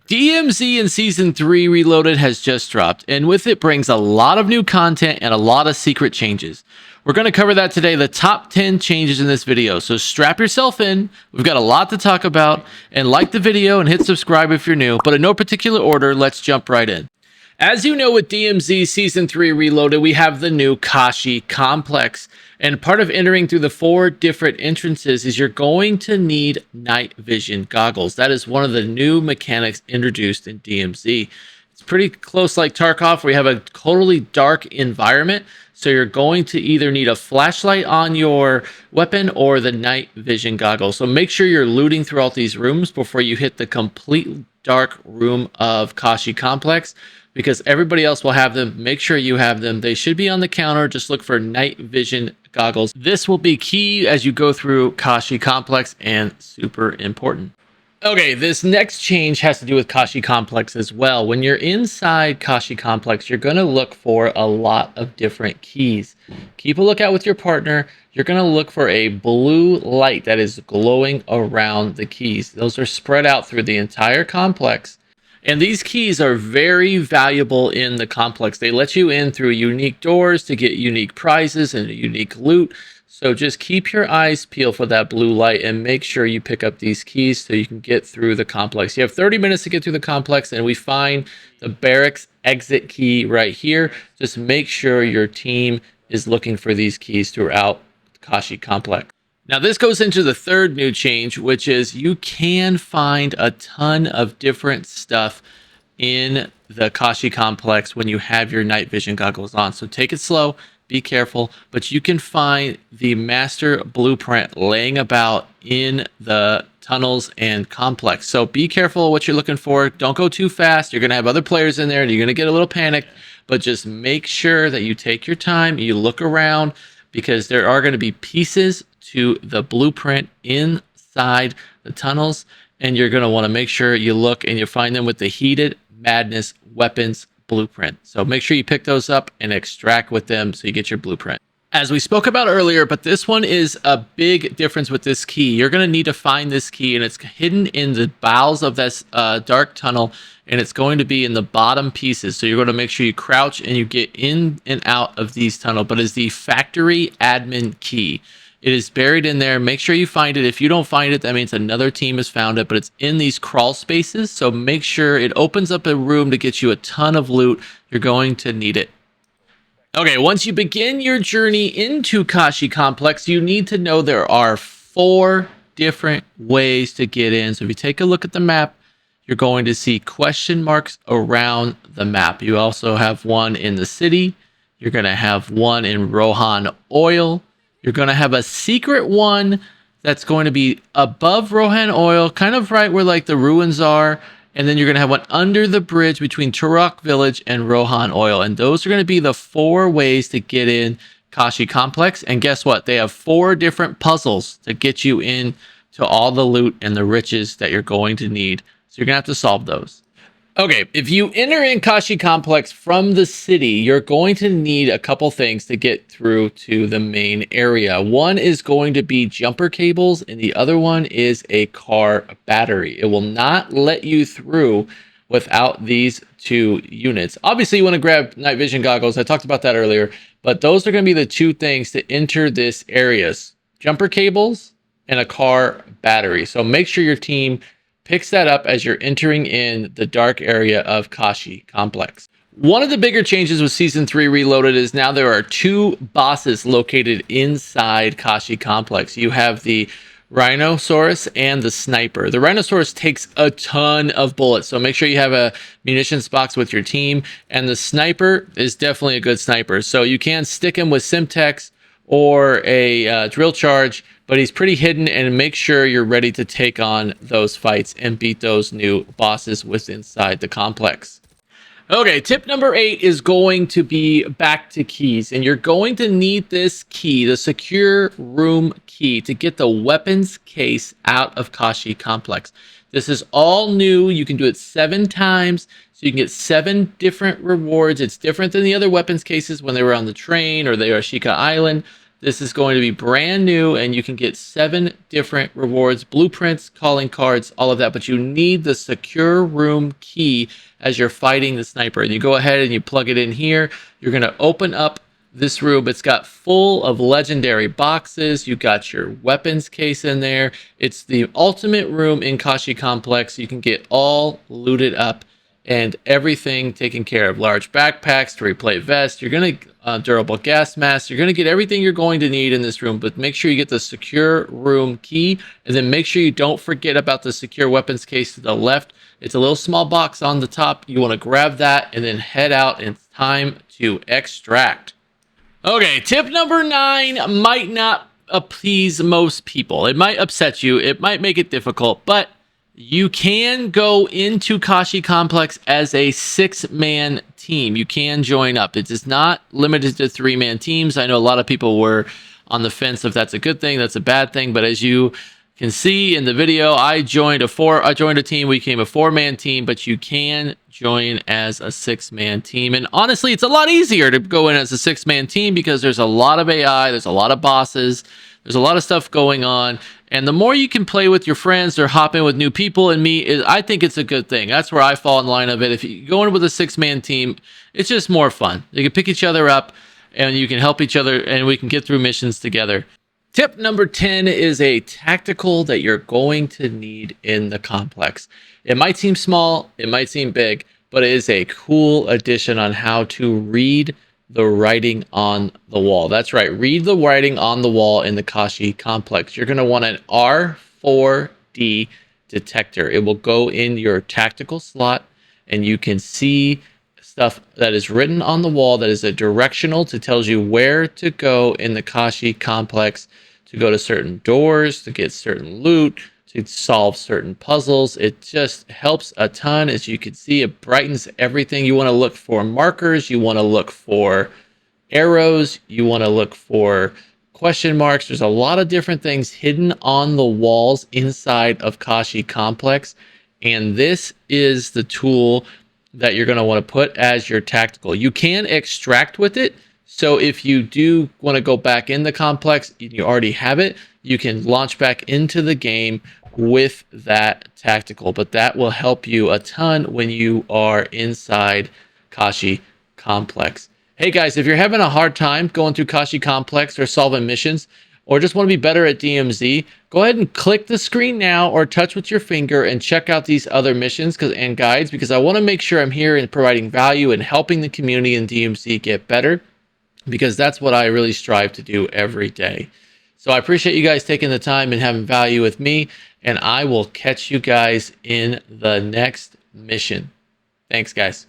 DMZ in Season 3 Reloaded has just dropped, and with it brings a lot of new content and a lot of secret changes. We're going to cover that today, the top 10 changes in this video, so strap yourself in. We've got a lot to talk about, and like the video and hit subscribe if you're new, but in no particular order, let's jump right in. As you know, with DMZ Season 3 Reloaded, we have the new Kashi Complex. And part of entering through the 4 different entrances is you're going to need night vision goggles. That is one of the new mechanics introduced in DMZ. It's pretty close like Tarkov, where you have a totally dark environment. So you're going to either need a flashlight on your weapon or the night vision goggles. So make sure you're looting throughout these rooms before you hit the complete dark room of Kashi Complex, because everybody else will have them. Make sure you have them. They should be on the counter. Just look for night vision goggles. This will be key as you go through Kashi Complex and super important. Okay, this next change has to do with Kashi Complex as well. When you're inside Kashi Complex, you're going to look for a lot of different keys. Keep a lookout with your partner. You're going to look for a blue light that is glowing around the keys. Those are spread out through the entire complex. And these keys are very valuable in the complex. They let you in through unique doors to get unique prizes and unique loot. So just keep your eyes peeled for that blue light and make sure you pick up these keys so you can get through the complex. You have 30 minutes to get through the complex, and we find the barracks exit key right here. Just make sure your team is looking for these keys throughout Kashi Complex. Now this goes into the third new change, which is you can find a ton of different stuff in the Kashi Complex when you have your night vision goggles on. So take it slow, be careful, but you can find the master blueprint laying about in the tunnels and complex. So be careful what you're looking for. Don't go too fast. You're going to have other players in there and you're going to get a little panicked, but just make sure that you take your time, you look around, because there are going to be pieces to the blueprint inside the tunnels, and you're going to want to make sure you look and you find them with the Heated Madness weapons blueprint. So make sure you pick those up and extract with them so you get your blueprint. As we spoke about earlier, but this one is a big difference with this key. You're going to need to find this key, and it's hidden in the bowels of this dark tunnel, and it's going to be in the bottom pieces. So you're going to make sure you crouch and you get in and out of these tunnels, but it's the factory admin key. It is buried in there. Make sure you find it. If you don't find it, that means another team has found it, but it's in these crawl spaces. So make sure it opens up a room to get you a ton of loot. You're going to need it. Okay, once you begin your journey into Kashi Complex, you need to know there are 4 different ways to get in. So if you take a look at the map, you're going to see question marks around the map. You also have one in the city. You're going to have one in Rohan Oil. You're going to have a secret one that's going to be above Rohan Oil, kind of right where like the ruins are. And then you're going to have one under the bridge between Turok Village and Rohan Oil. And those are going to be the 4 ways to get in Kashi Complex. And guess what? They have 4 different puzzles to get you in to all the loot and the riches that you're going to need. So you're going to have to solve those. Okay, if you enter in Kashi Complex from the city, you're going to need a couple things to get through to the main area. One is going to be jumper cables, and the other one is a car battery. It will not let you through without these 2 units. Obviously, you want to grab night vision goggles. I talked about that earlier, but those are going to be the 2 things to enter this area: jumper cables and a car battery. So make sure your team picks that up as you're entering in the dark area of Kashi Complex. One of the bigger changes with Season 3 Reloaded is now there are 2 bosses located inside Kashi Complex. You have the Rhinoceros and the Sniper. The Rhinoceros takes a ton of bullets, so make sure you have a munitions box with your team. And the Sniper is definitely a good sniper, so you can stick him with Simtex or a drill charge, but he's pretty hidden, and make sure you're ready to take on those fights and beat those new bosses within inside the complex. Okay, tip number 8 is going to be back to keys, and you're going to need this key, the secure room key, to get the weapons case out of Kashi Complex. This is all new. You can do it 7 times, so you can get 7 different rewards. It's different than the other weapons cases when they were on the train or they were Ashika Island. This is going to be brand new, and you can get 7 different rewards, blueprints, calling cards, all of that. But you need the secure room key as you're fighting the sniper. And you go ahead and you plug it in here. You're going to open up this room. It's got full of legendary boxes. You got your weapons case in there. It's the ultimate room in Kashi Complex. You can get all looted up and everything taken care of. Large backpacks to replay vests. You're going to durable gas masks. You're going to get everything you're going to need in this room, but make sure you get the secure room key, and then make sure you don't forget about the secure weapons case to the left. It's a little small box on the top. You want to grab that and then head out. It's time to extract. Okay, tip number 9 might not appease most people. It might upset you. It might make it difficult, but you can go into Kashi Complex as a 6-man team. You can join up. It is not limited to 3-man teams. I know a lot of people were on the fence if that's a good thing, that's a bad thing, but as you can see in the video, I joined a team. We became a 4-man team, but you can join as a 6-man team. And honestly, it's a lot easier to go in as a 6-man team because there's a lot of AI, there's a lot of bosses, there's a lot of stuff going on. And the more you can play with your friends or hop in with new people, and I think it's a good thing. That's where I fall in line of it. If you go in with a 6-man team, it's just more fun. You can pick each other up and you can help each other, and we can get through missions together. Tip number 10 is a tactical that you're going to need in the complex. It might seem small, it might seem big, but it is a cool addition on how to read the writing on the wall. That's right, read the writing on the wall in the Kashi Complex. You're going to want an R4D detector. It will go in your tactical slot, and you can see stuff that is written on the wall that is a directional to tells you where to go in the Kashi Complex, to go to certain doors, to get certain loot, to solve certain puzzles. It just helps a ton. As you can see, it brightens everything. You want to look for markers, you want to look for arrows, you want to look for question marks. There's a lot of different things hidden on the walls inside of Kashi Complex, and this is the tool that you're going to want to put as your tactical. You can extract with it, so if you do want to go back in the complex, you already have it, you can launch back into the game with that tactical, but that will help you a ton when you are inside Kashi Complex. Hey guys, if you're having a hard time going through Kashi Complex or solving missions, or just want to be better at DMZ, go ahead and click the screen now or touch with your finger and check out these other missions and guides, because I want to make sure I'm here and providing value and helping the community in DMZ get better, because that's what I really strive to do every day. So I appreciate you guys taking the time and having value with me, and I will catch you guys in the next mission. Thanks, guys.